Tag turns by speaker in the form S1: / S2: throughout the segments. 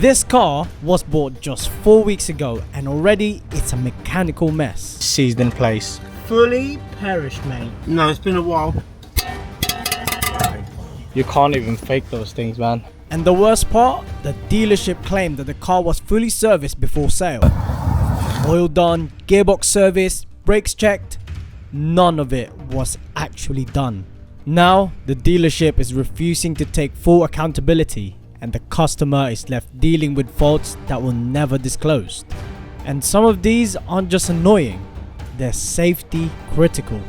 S1: This car was bought just 4 weeks ago and already it's a mechanical mess.
S2: Seized in place.
S1: Fully perished, mate.
S3: No, it's been a while.
S2: You can't even fake those things, man.
S1: And the worst part, the dealership claimed that the car was fully serviced before sale. Oil done, gearbox service, brakes checked. None of it was actually done. Now, the dealership is refusing to take full accountability and the customer is left dealing with faults that were never disclosed. And some of these aren't just annoying, they're safety critical.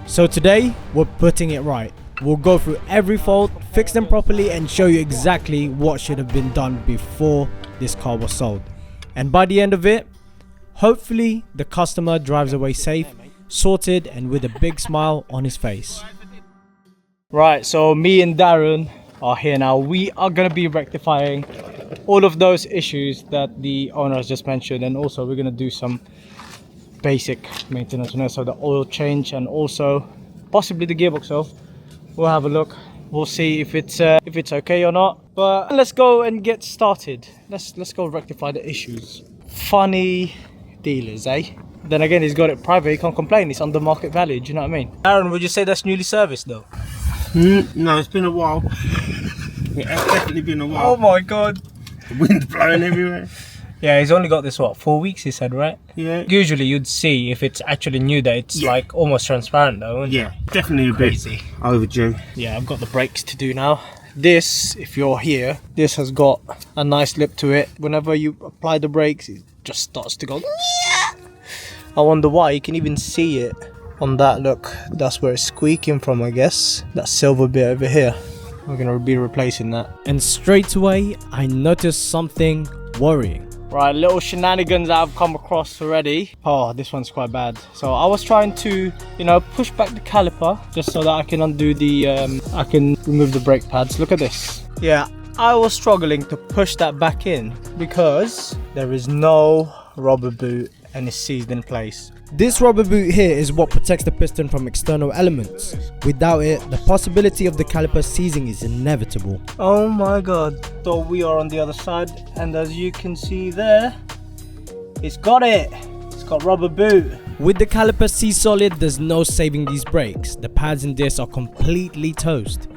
S1: So today, we're putting it right. We'll go through every fault, fix them properly and show you exactly what should have been done before this car was sold. And by the end of it, hopefully the customer drives away safe, sorted and with a big smile on his face.
S2: Right, so me and Darren are here now. We are going to be rectifying all of those issues that the owner has just mentioned, and also we're going to do some basic maintenance on it, so the oil change and also possibly the gearbox oil. We'll have a look, we'll see if it's okay or not, but let's go and get started. Let's go rectify the issues. Funny dealers, eh? Then again, he's got it private, he can't complain, it's under market value, do you know what I mean? Aaron, would you say that's newly serviced though?
S3: No, it's been a while. It's definitely been a while.
S2: Oh my god.
S3: The wind's blowing everywhere.
S2: Yeah, he's only got this, what, 4 weeks he said, right?
S3: Yeah.
S2: Usually you'd see if it's actually new that it's like almost transparent though, wouldn't
S3: Yeah, definitely a
S2: Crazy.
S3: bit overdue.
S2: Yeah, I've got the brakes to do now. This, if you're here, this has got a nice lip to it. Whenever you apply the brakes, it just starts to go. I wonder why. You can even see it on that. Look, that's where it's squeaking from, I guess. That silver bit over here. We're gonna be replacing that.
S1: And straight away, I noticed something worrying.
S2: Right, little shenanigans I've come across already. Oh, this one's quite bad. So I was trying to, you know, push back the caliper just so that I can undo the, I can remove the brake pads. Look at this. Yeah, I was struggling to push that back in because there is no rubber boot and it's seized in place.
S1: This rubber boot here is what protects the piston from external elements. Without it, the possibility of the caliper seizing is inevitable.
S2: Oh my god. So we are on the other side, and as you can see there, it's got it. It's got rubber boot.
S1: With the caliper seized solid, there's no saving these brakes. The pads and discs are completely toast.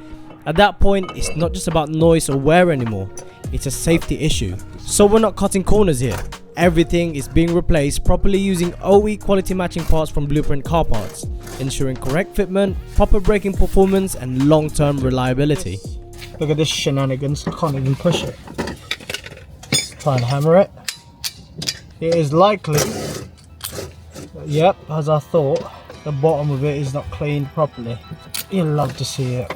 S1: At that point, it's not just about noise or wear anymore, it's a safety issue. So we're not cutting corners here. Everything is being replaced properly using OE quality matching parts from Blueprint Car Parts, ensuring correct fitment, proper braking performance and long-term reliability.
S2: Look at this shenanigans, I can't even push it. Let's try and hammer it. It is likely, yep, as I thought, the bottom of it is not cleaned properly. You'll love to see it.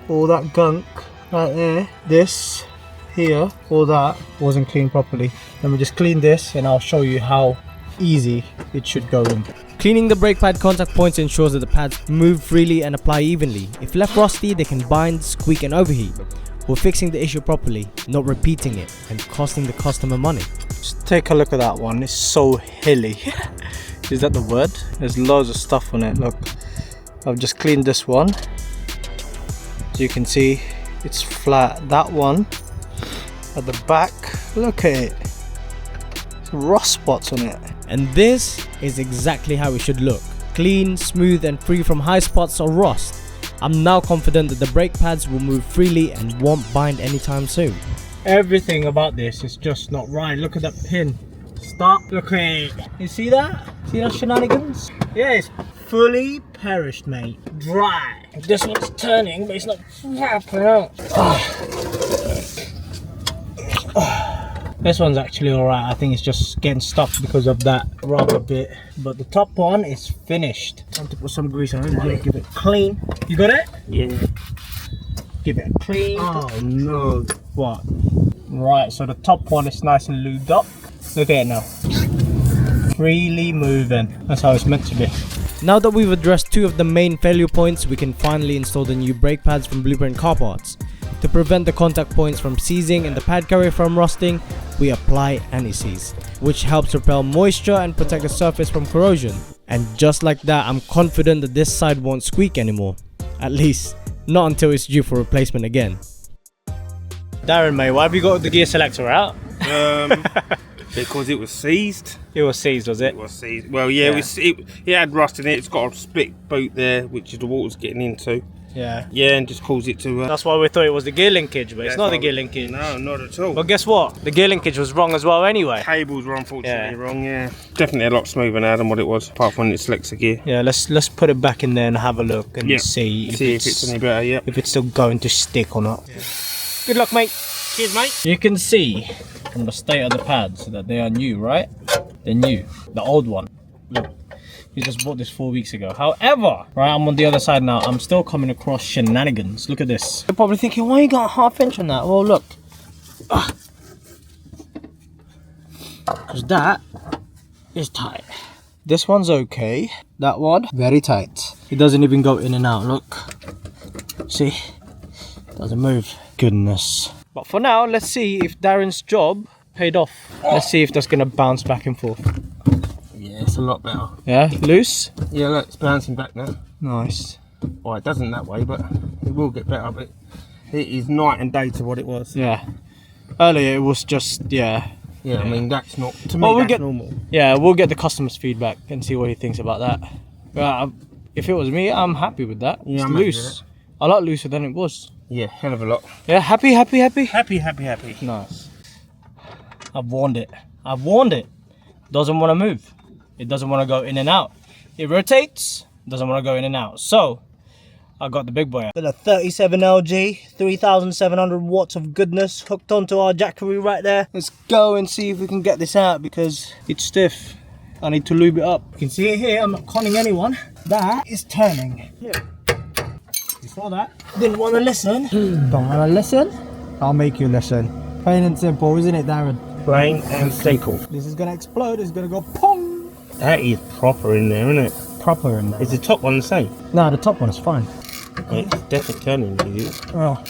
S2: All that gunk right there, this here, all that wasn't cleaned properly. Let me just clean this and I'll show you how easy it should go in.
S1: Cleaning the brake pad contact points ensures that the pads move freely and apply evenly. If left rusty, they can bind, squeak and overheat. We're fixing the issue properly, not repeating it and costing the customer money.
S2: Just take a look at that one, it's so hilly. Is that the word? There's loads of stuff on it, look. I've just cleaned this one. As you can see, it's flat. That one at the back, look at it. There's rust spots on it.
S1: And this is exactly how it should look. Clean, smooth and free from high spots or rust. I'm now confident that the brake pads will move freely and won't bind anytime soon.
S2: Everything about this is just not right. Look at that pin. Stop. Look at it. You see that? See those shenanigans? Yeah, it's fully perished, mate. Dry. This one's turning, but it's not wrapping out. This one's actually alright. I think it's just getting stuck because of that rubber bit. But the top one is finished. Time to put some grease on it. Give it clean. You got it?
S3: Yeah.
S2: Give it a clean.
S3: Oh no.
S2: What? Right, so the top one is nice and lubed up. Look at it now. Freely moving. That's how it's meant to be.
S1: Now that we've addressed two of the main failure points, we can finally install the new brake pads from Blueprint Car Parts. To prevent the contact points from seizing and the pad carrier from rusting, we apply anti-seize, which helps repel moisture and protect the surface from corrosion. And just like that, I'm confident that this side won't squeak anymore. At least, not until it's due for replacement again.
S2: Darren, mate, why have you got the gear selector out?
S3: Because it was seized.
S2: It was seized, was it?
S3: It was seized. Well, yeah, it had rust in it. It's got a split boot there, which is the water's getting into.
S2: Yeah.
S3: Yeah, and just caused it to...
S2: That's why we thought it was the gear linkage, but it's not the gear linkage.
S3: No, not at all.
S2: But guess what? The gear linkage was wrong as well anyway.
S3: Cables were unfortunately wrong, yeah. Definitely a lot smoother now than what it was, apart from when it selects the gear.
S2: Yeah, let's put it back in there and have a look and see if
S3: it's any better, yeah.
S2: If it's still going to stick or not. Yeah. Good luck, mate.
S3: Cheers, mate.
S2: You can see from the state of the pads that they are new, right? They're new. The old one. Look. You just bought this 4 weeks ago. However, right, I'm on the other side now. I'm still coming across shenanigans. Look at this. You're probably thinking, why you got a ½ inch on that? Well, look. Because that is tight. This one's okay. That one, very tight. It doesn't even go in and out. Look. See? Doesn't move. Goodness. But for now, let's see if Darren's job paid off. Let's see if that's going to bounce back and forth.
S3: Yeah, it's a lot better.
S2: Yeah, loose?
S3: Yeah, look, it's bouncing back now.
S2: Nice.
S3: Well, it doesn't that way, but it will get better. But it is night and day to what it was.
S2: Yeah. Earlier it was just,
S3: Yeah, I mean, that's not, to me, that's normal.
S2: Yeah, we'll get the customer's feedback and see what he thinks about that. If it was me, I'm happy with that.
S3: Yeah,
S2: it's
S3: I'm
S2: loose. A lot looser than it was.
S3: Yeah, hell of a lot.
S2: Yeah, happy?
S3: Happy, happy, happy.
S2: Nice. I've warned it. I've warned it. Doesn't want to move. It doesn't want to go in and out. It rotates, doesn't want to go in and out. So, I got the big boy out. Got a 37 LG, 3,700 watts of goodness hooked onto our jackery right there. Let's go and see if we can get this out because it's stiff. I need to lube it up. You can see it here, I'm not conning anyone. That is turning. Here. Before that, didn't want to listen. Don't want to listen? I'll make you listen. Plain and simple, isn't it, Darren?
S3: Plain and simple.
S2: This is going to explode, it's going to go pong.
S3: That is proper in there, isn't it?
S2: Proper in there.
S3: Is the top one the same?
S2: No, the top one is fine.
S3: It's definitely turning easy.
S2: Oh,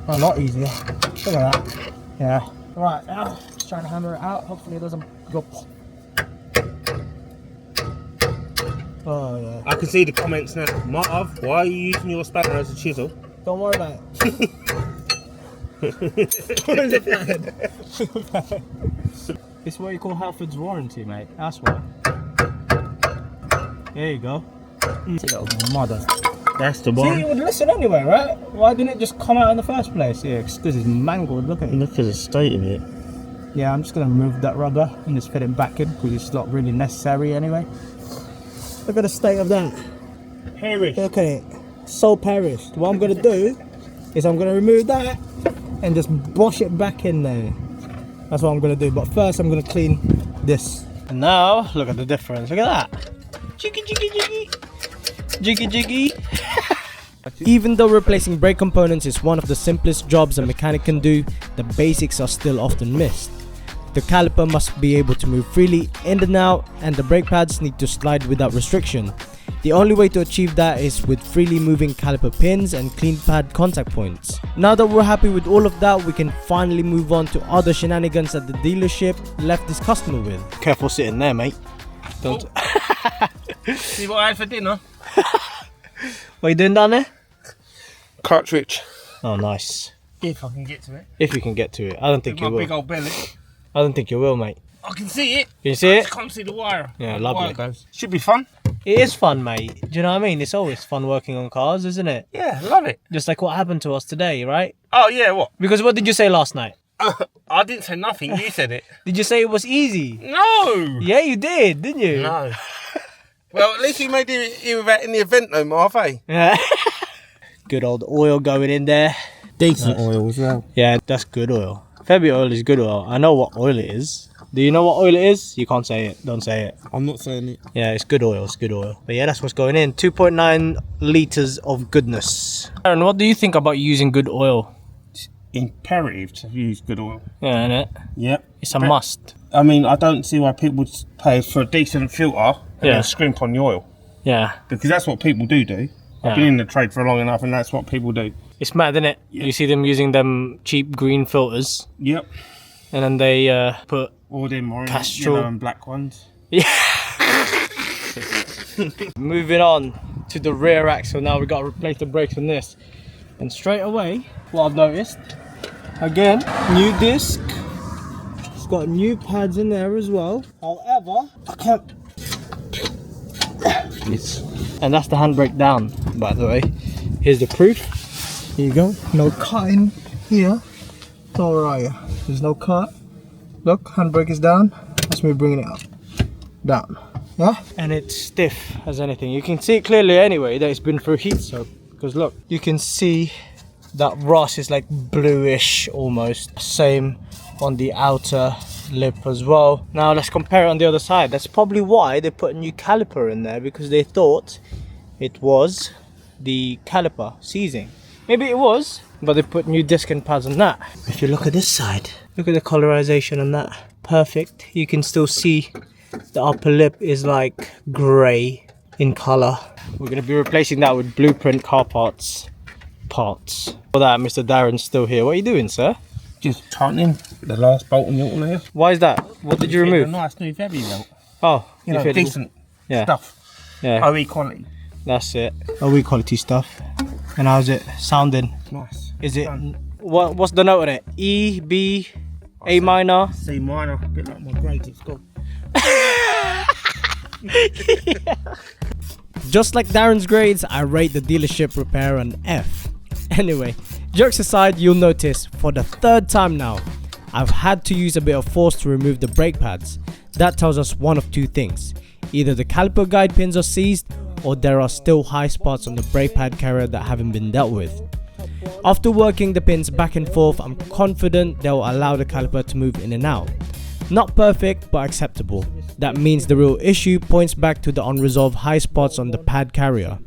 S2: a lot easier. Look at that. Yeah. Right, now, just trying to hammer it out. Hopefully it doesn't go. Oh, yeah.
S3: I can see the comments now. Marv, why are you using your spanner as a chisel?
S2: Don't worry about it. It's what you call Halford's warranty, mate. That's what. There you go. Little mother.
S3: That's the one.
S2: See, you would listen anyway, right? Why didn't it just come out in the first place? Yeah, because this is mangled. Look at it.
S3: Look at the state of it.
S2: Yeah, I'm just going to remove that rubber and just fit it back in because it's not really necessary anyway. Look at the state of that.
S3: Perished.
S2: Look at it. So perished. What I'm going to do is I'm going to remove that and just wash it back in there. That's what I'm going to do. But first I'm going to clean this. And now, look at the difference. Look at that. Jiggy, jiggy, jiggy. Jiggy, jiggy.
S1: Even though replacing brake components is one of the simplest jobs a mechanic can do, the basics are still often missed. The caliper must be able to move freely in and out, and the brake pads need to slide without restriction. The only way to achieve that is with freely moving caliper pins and clean pad contact points. Now that we're happy with all of that, we can finally move on to other shenanigans that the dealership left this customer with.
S2: Careful sitting there, mate. Don't.
S3: See what I had for dinner?
S2: What are you doing down there?
S3: Cartridge.
S2: Oh, nice.
S3: If I can get to it.
S2: If you can get to it. I don't think you
S3: My
S2: will.
S3: big old belly.
S2: I don't think you will, mate.
S3: I can see it.
S2: Can you see
S3: I
S2: it?
S3: just can't see the wire.
S2: Yeah,
S3: The
S2: lovely.
S3: wire goes. Should be fun.
S2: It is fun, mate. Do you know what I mean? It's always fun working on cars, isn't it?
S3: Yeah, love it.
S2: Just like what happened to us today, right?
S3: Oh yeah, what?
S2: Because what did you say last night?
S3: I didn't say nothing. You said it.
S2: Did you say it was easy?
S3: No.
S2: Yeah, you did, didn't you?
S3: No. Well, at least you made it without any event though, Marv, eh?
S2: Yeah. Good old oil going in there.
S3: Decent oil as well.
S2: Yeah, that's good oil. Febby oil is good oil. I know what oil it is. Do you know what oil it is? You can't say it. Don't say it.
S3: I'm not saying it.
S2: Yeah, it's good oil. It's good oil. But yeah, that's what's going in. 2.9 litres of goodness. Aaron, what do you think about using good oil?
S3: Imperative to use good oil.
S2: Yeah, innit?
S3: Yep.
S2: It's a must.
S3: I mean, I don't see why people would pay for a decent filter and then scrimp on the oil.
S2: Yeah.
S3: Because that's what people do. I've been in the trade for long enough and that's what people do.
S2: It's mad, isn't it? Yeah. You see them using them cheap green filters.
S3: Yep.
S2: And then they put...
S3: Or them orange,
S2: Castrol.
S3: yellow and black ones.
S2: Yeah. Moving on to the rear axle now. We've got to replace the brakes on this. And straight away, what I've noticed Again, new disc. It's got new pads in there as well. However, I can't. And that's the handbrake down, by the way. Here's the proof. Here you go. No cutting here. It's alright. There's no cut. Look, handbrake is down. That's me bringing it up. Down. Yeah? And it's stiff as anything. You can see it clearly anyway that it's been through heat soak. Because look, you can see that rust is like bluish almost. Same on the outer lip as well. Now let's compare it on the other side. That's probably why they put a new caliper in there, because they thought it was the caliper seizing. Maybe it was, but they put new disc and pads on that. If you look at this side, look at the colorization on that. Perfect. You can still see the upper lip is like grey in color. We're going to be replacing that with Blueprint Car Parts. For that, Mr. Darren's still here. What are you doing, sir?
S3: Just tightening the last bolt on the auto there.
S2: Why is that? What did you remove?
S3: A nice new heavy belt.
S2: Oh,
S3: You know, decent stuff.
S2: Yeah,
S3: OE quality.
S2: that's it. OE quality stuff. And how's it sounding?
S3: Nice.
S2: Is it, what's the note on it? E, B, A minor?
S3: C minor. A bit like my grades at school.
S1: Just like Darren's grades, I rate the dealership repair an F. Anyway, jokes aside, you'll notice for the third time now, I've had to use a bit of force to remove the brake pads. That tells us one of two things. Either the caliper guide pins are seized, or there are still high spots on the brake pad carrier that haven't been dealt with. After working the pins back and forth, I'm confident they'll allow the caliper to move in and out. Not perfect, but acceptable. That means the real issue points back to the unresolved high spots on the pad carrier.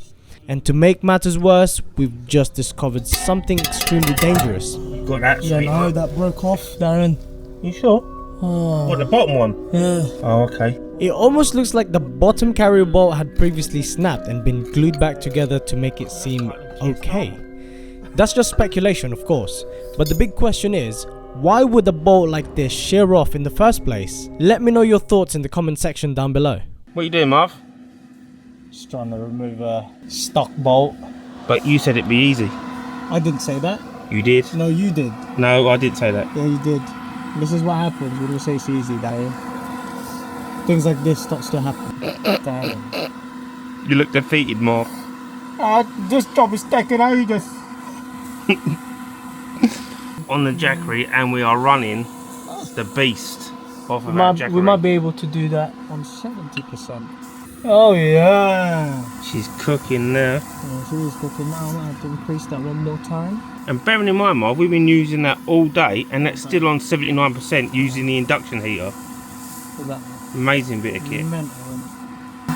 S1: And to make matters worse, we've just discovered something extremely dangerous.
S3: Got that?
S2: Yeah,
S3: sweet,
S2: no,
S3: mate.
S2: that broke off, Darren.
S3: You sure?
S2: Oh,
S3: What, the bottom one?
S2: yeah.
S3: Oh, okay.
S1: It almost looks like the bottom carrier bolt had previously snapped and been glued back together to make it seem okay. That's just speculation, of course, but the big question is, why would a bolt like this shear off in the first place? Let me know your thoughts in the comment section down below.
S3: What are you doing, Marv?
S2: Just trying to remove a stock bolt.
S3: But you said it'd be easy.
S2: I didn't say that.
S3: You did?
S2: No, you did.
S3: No, I didn't say that.
S2: Yeah, you did. This is what happens when we say it's easy, Darren. Things like this starts to happen. Darren.
S3: You look defeated, Marv.
S2: This job is taking ages.
S3: On the Jackery, and we are running the beast off of our Jackery.
S2: We might be able to do that on 70%. Oh yeah.
S3: She's cooking now.
S2: Yeah, she is cooking now. I might have to increase that one more time.
S3: And bearing in mind, Marv, we've been using that all day, and that's still on 79% using the induction heater.
S2: For that
S3: Amazing bit of kit.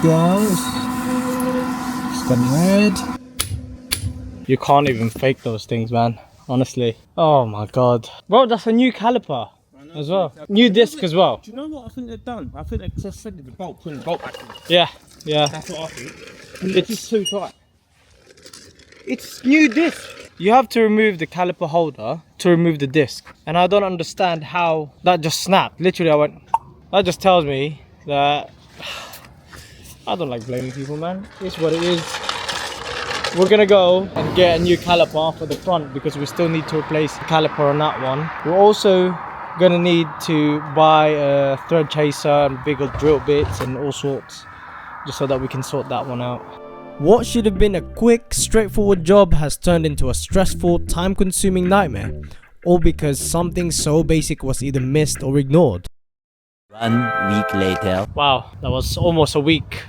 S2: goes. It's gone red. You can't even fake those things, man. Honestly. Oh my god. Bro, that's a new caliper as well. New disc as well.
S3: Do you know what I think they've done? I think they've just threaded the bolt, putting the bolt back in.
S2: Yeah, yeah.
S3: That's what I think.
S2: It's just too tight. It's new disc. You have to remove the caliper holder to remove the disc. And I don't understand how that just snapped. Literally I went, that just tells me that I don't like blaming people, man. It's what it is. We're gonna go and get a new caliper for the front because we still need to replace the caliper on that one. We're also gonna need to buy a thread chaser and bigger drill bits and all sorts, just so that we can sort that one out.
S1: What should have been a quick, straightforward job has turned into a stressful, time-consuming nightmare, all because something so basic was either missed or ignored.
S4: 1 week later.
S2: Wow, that was almost a week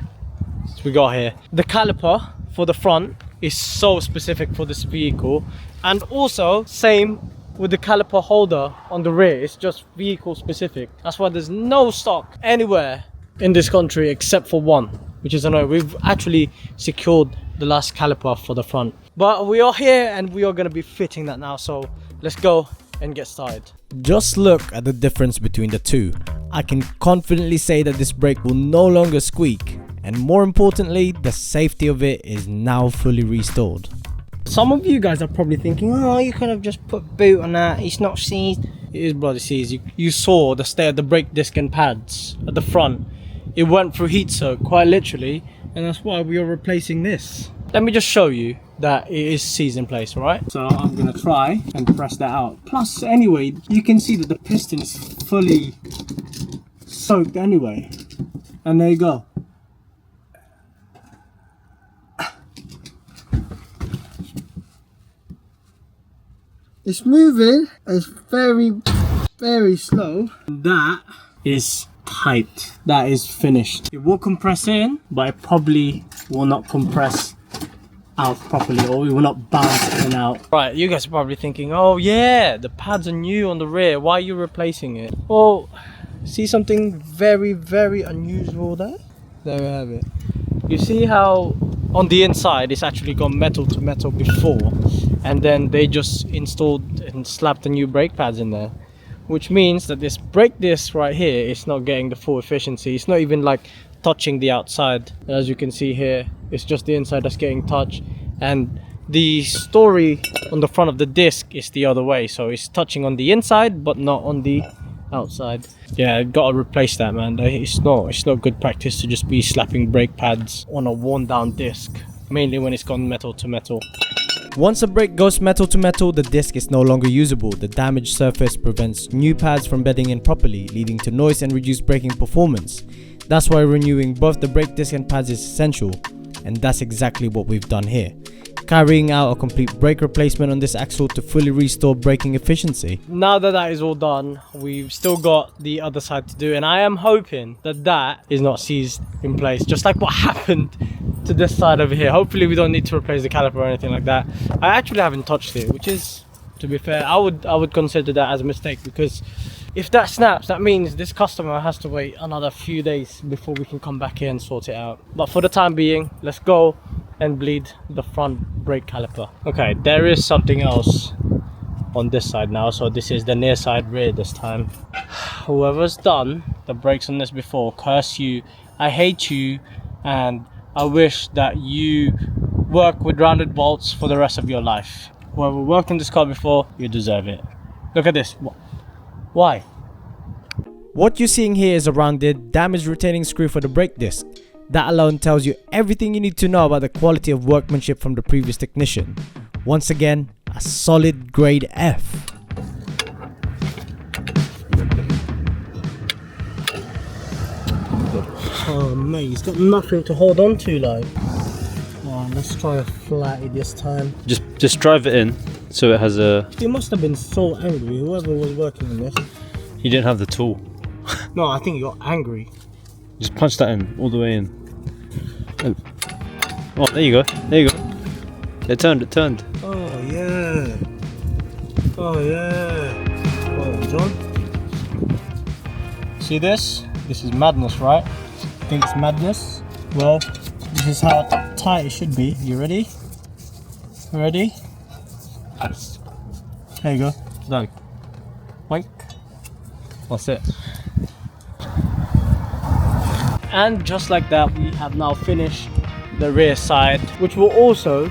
S2: since we got here. The caliper for the front is so specific for this vehicle, and also same with the caliper holder on the rear. It's just vehicle specific. That's why there's no stock anywhere in this country except for one, which is annoying. We've actually secured the last caliper for the front, but we are here and we are going to be fitting that now, so let's go and get started.
S1: Just look at the difference between the two. I can confidently say that this brake will no longer squeak, and more importantly, the safety of it is now fully restored.
S2: Some of you guys are probably thinking, oh, you could have just put boot on that, it's not seized. It is bloody seized. You saw the state of the brake disc and pads at the front. It went through heat soak, quite literally, and that's why we are replacing this. let me just show you that it is seized in place, right? So I'm gonna try and press that out. Plus, anyway, you can see that the piston is fully soaked anyway. And there you go. It's moving. It's very, very slow. That is tight. That is finished. It will compress in, but it probably will not compress out properly, or it will not bounce in and out. Right, you guys are probably thinking, oh yeah, the pads are new on the rear. Why are you replacing it? Well, see something very, very unusual there? There we have it. You see how on the inside it's actually got metal to metal before, and then they just installed and slapped the new brake pads in there, which means that this brake disc right here is not getting the full efficiency. It's not even like touching the outside. As you can see here, it's just the inside that's getting touched, and the story on the front of the disc is the other way, so it's touching on the inside but not on the outside. Yeah, gotta replace that, man. It's not good practice to just be slapping brake pads on a worn down disc, mainly when it's gone metal to metal.
S1: Once a brake goes metal to metal, the disc is no longer usable. The damaged surface prevents new pads from bedding in properly, leading to noise and reduced braking performance. That's why renewing both the brake disc and pads is essential, and that's exactly what we've done here, carrying out a complete brake replacement on this axle to fully restore braking efficiency.
S2: Now that that is all done, we've still got the other side to do, and I am hoping that that is not seized in place, just like what happened to this side over here. Hopefully we don't need to replace the caliper or anything like that. I actually haven't touched it, which is, to be fair, I would consider that as a mistake, because if that snaps, that means this customer has to wait another few days before we can come back here and sort it out. But for the time being, let's go and bleed the front brake caliper. Okay, there is something else on this side now, so this is the near side rear this time. Whoever's done the brakes on this before, curse you, I hate you, and I wish that you work with rounded bolts for the rest of your life. Whoever worked on this car before, you deserve it. Look at this. Why?
S1: What you're seeing here is a rounded, damaged retaining screw for the brake disc. That alone tells you everything you need to know about the quality of workmanship from the previous technician. Once again, a solid grade F.
S2: Oh mate, he's got nothing to hold on to, like. Oh, let's try a flatty this time.
S5: Just drive it in so it has a...
S2: He must have been so angry, whoever was working on this.
S5: He didn't have the tool.
S2: No, I think he got angry.
S5: Just punch that in, all the way in. Oh, there you go, there you go. It turned.
S2: Oh yeah. Oh yeah. Well done. See this? This is madness, right? Think it's madness? Well, this is how tight it should be. You ready? Ready? There you go. Done. Wink. That's it. And just like that, we have now finished the rear side, which will also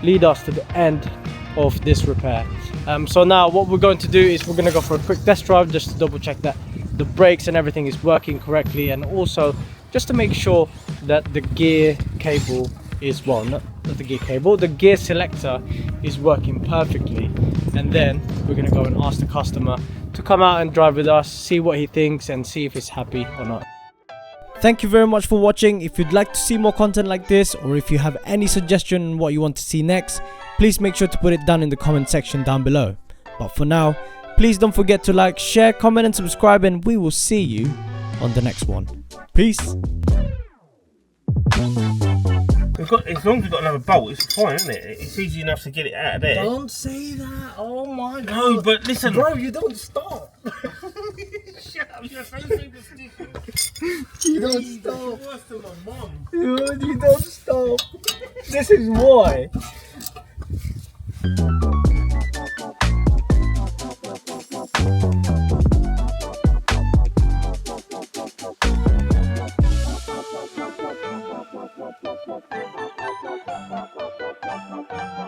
S2: lead us to the end of this repair. So now what we're going to do is we're going to go for a quick test drive just to double check that the brakes and everything is working correctly, and also just to make sure that the gear cable is, well, not the gear cable, the gear selector is working perfectly. And then we're going to go and ask the customer to come out and drive with us, see what he thinks and see if he's happy or not.
S1: Thank you very much for watching. If you'd like to see more content like this, or if you have any suggestion on what you want to see next, please make sure to put it down in the comment section down below. But for now, please don't forget to like, share, comment and subscribe, and we will see you on the next one. Peace.
S3: As long as we've got another bolt, it's fine, isn't it? It's easy enough to get it out of there.
S2: Don't say that. Oh my god.
S3: No, but listen.
S2: Bro, you don't stop.
S3: Shut up, you're so superstitious.
S2: You don't stop.
S3: Worse than my mum.
S2: You don't stop. This is why.